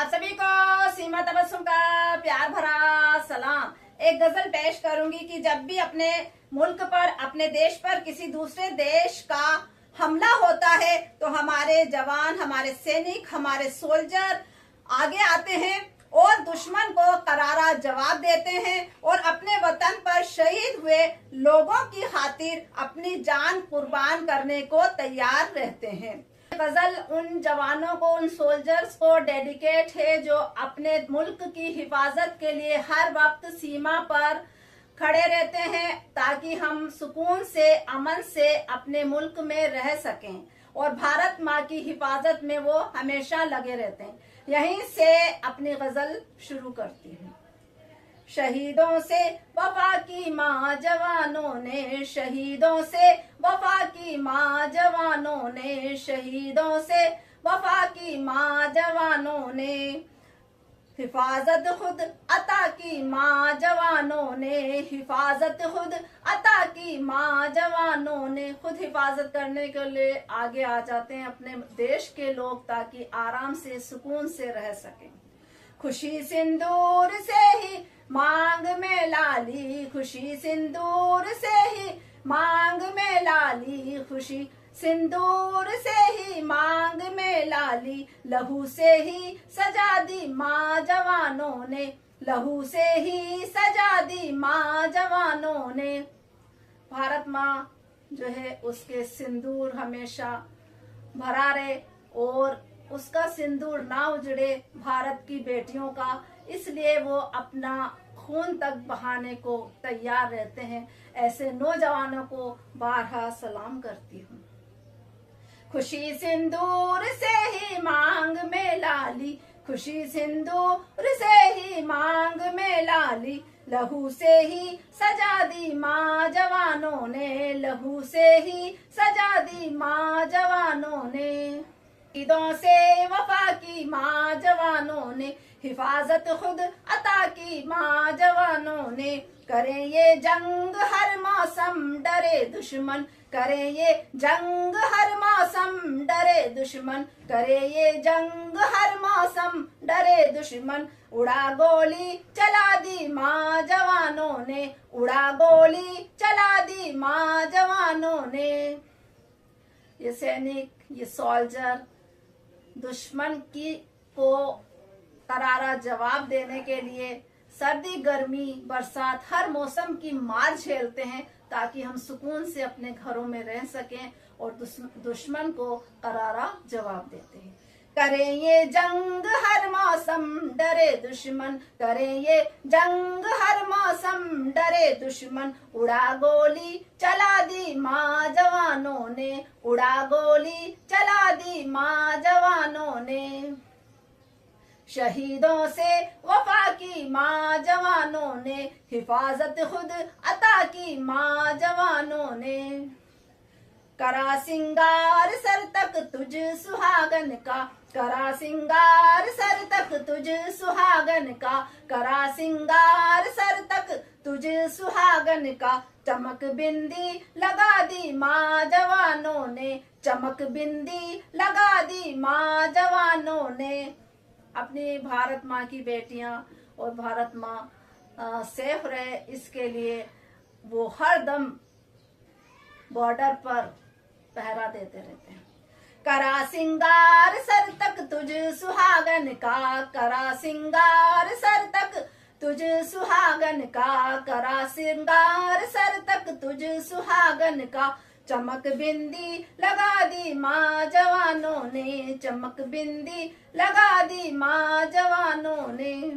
आप सभी को सीमा तबस्सुम का प्यार भरा सलाम। एक गजल पेश करूंगी कि जब भी अपने मुल्क पर, अपने देश पर किसी दूसरे देश का हमला होता है तो हमारे जवान, हमारे सैनिक, हमारे सोल्जर आगे आते हैं और दुश्मन को करारा जवाब देते हैं और अपने वतन पर शहीद हुए लोगों की खातिर अपनी जान कुर्बान करने को तैयार रहते हैं। गजल उन जवानों को, उन सोल्जर्स को डेडिकेट है जो अपने मुल्क की हिफाजत के लिए हर वक्त सीमा पर खड़े रहते हैं ताकि हम सुकून से, अमन से अपने मुल्क में रह सकें और भारत माँ की हिफाजत में वो हमेशा लगे रहते हैं। यहीं से अपनी गजल शुरू करती हूँ। शहीदों से वफा की माँ जवानों ने, शहीदों से वफा की माँ जवानों ने, शहीदों से वफा की माँ जवानों ने, हिफाजत खुद अता की माँ जवानों ने, हिफाजत खुद अता की माँ जवानों ने। खुद हिफाजत करने के लिए आगे आ जाते हैं अपने देश के लोग ताकि आराम से, सुकून से रह सकें। खुशी सिंदूर से ही मांग में लाली, खुशी सिंदूर से ही मांग में लाली, खुशी सिंदूर से ही मांग में लाली, लहू से ही सजा दी माँ जवानों ने, लहू से ही सजा दी माँ जवानों ने। भारत माँ जो है उसके सिंदूर हमेशा भरा रहे और उसका सिंदूर ना उजड़े भारत की बेटियों का, इसलिए वो अपना खून तक बहाने को तैयार रहते हैं। ऐसे नौजवानों को बारहा सलाम करती हूँ। खुशी सिंदूर से ही मांग में लाली, खुशी सिंदूर से ही मांग में लाली, लहू से ही सजा दी माँ जवानों ने, लहू से ही सजा दी माँ जवानों ने। शहीदों से वफा की माँ जवानों ने, हिफाजत खुद अता की माँ जवानों ने। करें ये जंग हर मौसम डरे दुश्मन, करें ये जंग हर मौसम डरे दुश्मन, करे ये जंग हर मौसम डरे दुश्मन। उड़ा गोली चला दी माँ जवानों ने, उड़ा गोली चला दी माँ जवानों ने। ये सैनिक, ये सोल्जर दुश्मन की को करारा जवाब देने के लिए सर्दी, गर्मी, बरसात हर मौसम की मार झेलते हैं ताकि हम सुकून से अपने घरों में रह सकें और दुश्मन को करारा जवाब देते हैं। करें ये जंग हर मौसम डरे दुश्मन, करें ये जंग हर मौसम डरे दुश्मन। उड़ा गोली चला दी माँ जवानों ने, उड़ा गोली चला दी माँ जवानों ने। शहीदों से वफा की माँ जवानों ने, हिफाजत खुद अता की माँ जवानों ने। करा सिंगार सर तक तुझ सुहागन का, करा सिंगार सर तक तुझ सुहागन का, करा सिंगार सर तक तुझ सुहागन का। चमक बिंदी लगा दी माँ जवानों ने, चमक बिंदी लगा दी माँ जवानों ने। अपनी भारत माँ की बेटियां और भारत माँ सेफ रहे, इसके लिए वो हर दम बॉर्डर पर पहरा देते रहते हैं। करा सिंगार सर तक तुझ सुहागन का, करा सिंगार सर तक तुझ सुहागन का, करा सिंगार सर तक तुझ सुहागन का। चमक बिंदी लगा दी माँ जवानों ने, चमक बिंदी लगा दी माँ जवानों ने।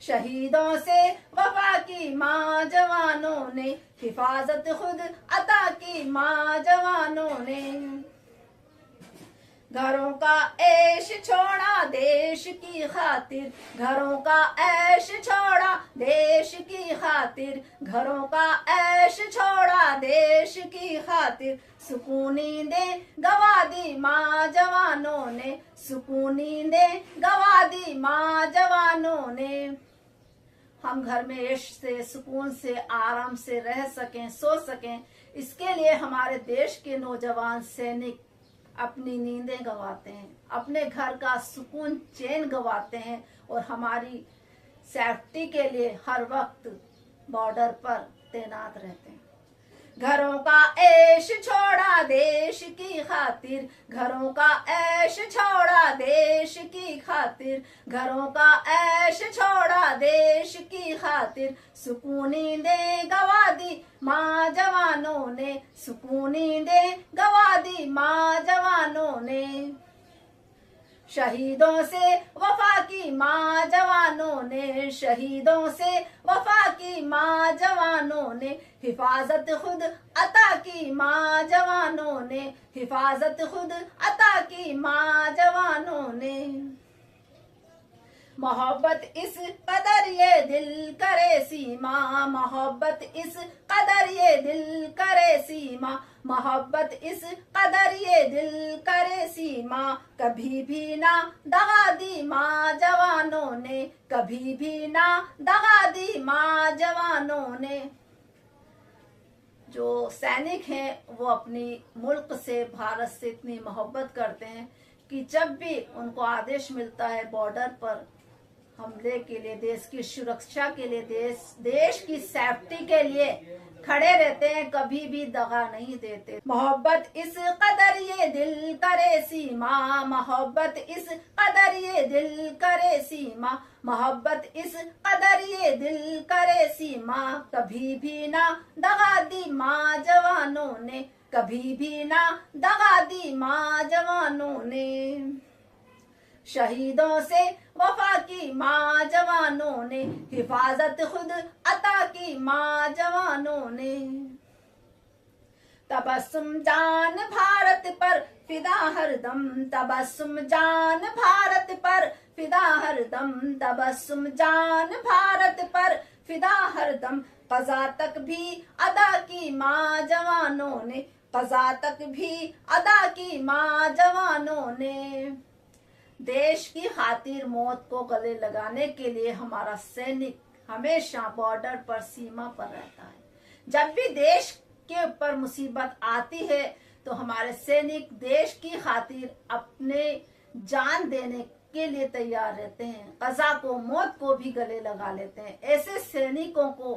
शहीदों से वफा की माँ जवानों ने, हिफाजत खुद अता की माँ जवानों ने। घरों का ऐश छोड़ा देश की खातिर, घरों का ऐश छोड़ा देश की खातिर, घरों का ऐश छोड़ा देश की खातिर। सुकून नींदें गवा दी माँ जवानों ने, सुकून नींदें गवा दी माँ जवानों ने। हम घर में ऐश से, सुकून से, आराम से रह सकें, सो सकें, इसके लिए हमारे देश के नौजवान सैनिक अपनी नींदें गंवाते हैं, अपने घर का सुकून चैन गंवाते हैं और हमारी सेफ्टी के लिए हर वक्त बॉर्डर पर तैनात रहते हैं। घरों का ऐश छोड़ा देश की खातिर, घरों का ऐश छोड़ा देश की खातिर, घरों का ऐश छोड़ा देश की खातिर, सुकून नींदें गवा दी माँ जवानों ने, सुकून नींदें गवा दी माँ जवानों ने। शहीदों से वफा की माँ जवानों ने, शहीदों से वफा की माँ जवानों ने, हिफाजत खुद अता की माँ जवानों ने, हिफाजत खुद अता की माँ जवानों ने। मोहब्बत इस कदर ये दिल करे सीमा, मोहब्बत इस कदर ये दिल करे सीमा, मोहब्बत इस कदर ये दिल करे सीमा, कभी भी ना दगा दी माँ जवानों ने, कभी भी ना दगा दी माँ जवानों ने। जो सैनिक हैं वो अपनी मुल्क से, भारत से इतनी मोहब्बत करते हैं कि जब भी उनको आदेश मिलता है बॉर्डर पर हमले के लिए, देश की सुरक्षा के लिए, देश की सेफ्टी के लिए खड़े रहते हैं, कभी भी दगा नहीं देते। मोहब्बत इस कदर ये दिल करे सीमा, मोहब्बत इस कदर ये दिल करे सीमा, मोहब्बत इस कदर ये दिल करे सीमा, कभी भी ना दगा दी माँ जवानों ने, कभी भी ना दगा दी माँ जवानों ने। शहीदों से वफा की माँ जवानों ने, हिफाजत खुद अता की माँ जवानों ने। तबस्सुम जान भारत पर फिदा हरदम, तबस्सुम जान भारत पर फिदा हरदम, तबस्सुम जान भारत पर फिदा हरदम, कज़ा तक भी अदा की माँ जवानों ने, कज़ा तक भी अदा की माँ जवानों ने। देश की खातिर मौत को गले लगाने के लिए हमारा सैनिक हमेशा बॉर्डर पर, सीमा पर रहता है। जब भी देश के ऊपर मुसीबत आती है तो हमारे सैनिक देश की खातिर अपने जान देने के लिए तैयार रहते हैं, कज़ा को, मौत को भी गले लगा लेते हैं। ऐसे सैनिकों को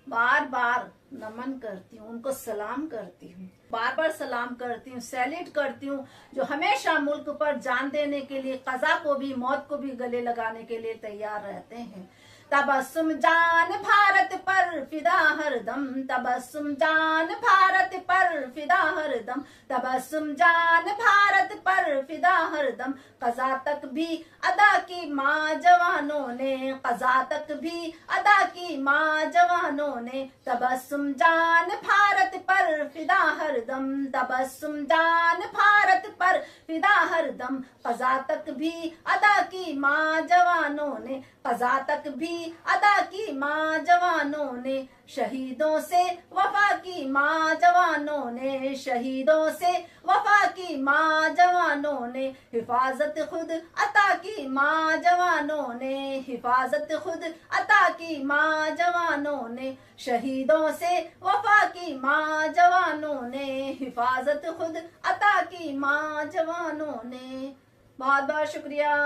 बार बार नमन करती हूँ, उनको सलाम करती हूँ, बार बार सलाम करती हूँ, सैल्यूट करती हूँ, जो हमेशा मुल्क पर जान देने के लिए, कज़ा को भी, मौत को भी गले लगाने के लिए तैयार रहते हैं। तबस्सुम जान भारत पर फिदा हरदम, तबस्सुम जान भारत पर फिदा हरदम, तबस्सुम जान भारत पर फिदा हरदम, कज़ा तक भी अदा की माँ जवानों ने, कज़ा तक भी अदा की माँ जवानों ने। तबस्सुम जान भारत पर फिदा हरदम, तबस्सुम जान भारत पर फिदा हरदम, कज़ा तक भी अदा की माँ जवानों ने, कज़ा तक भी अदा की माँ जवानों ने। शहीदों से वफा की माँ जवानों ने, शहीदों से वफा की माँ जवानों ने, हिफाजत खुद अता की माँ जवानों ने, हिफाजत खुद अता की माँ जवानों ने। शहीदों से वफा की माँ जवानों ने, हिफाजत खुद अता की माँ जवानों ने। बहुत बहुत शुक्रिया।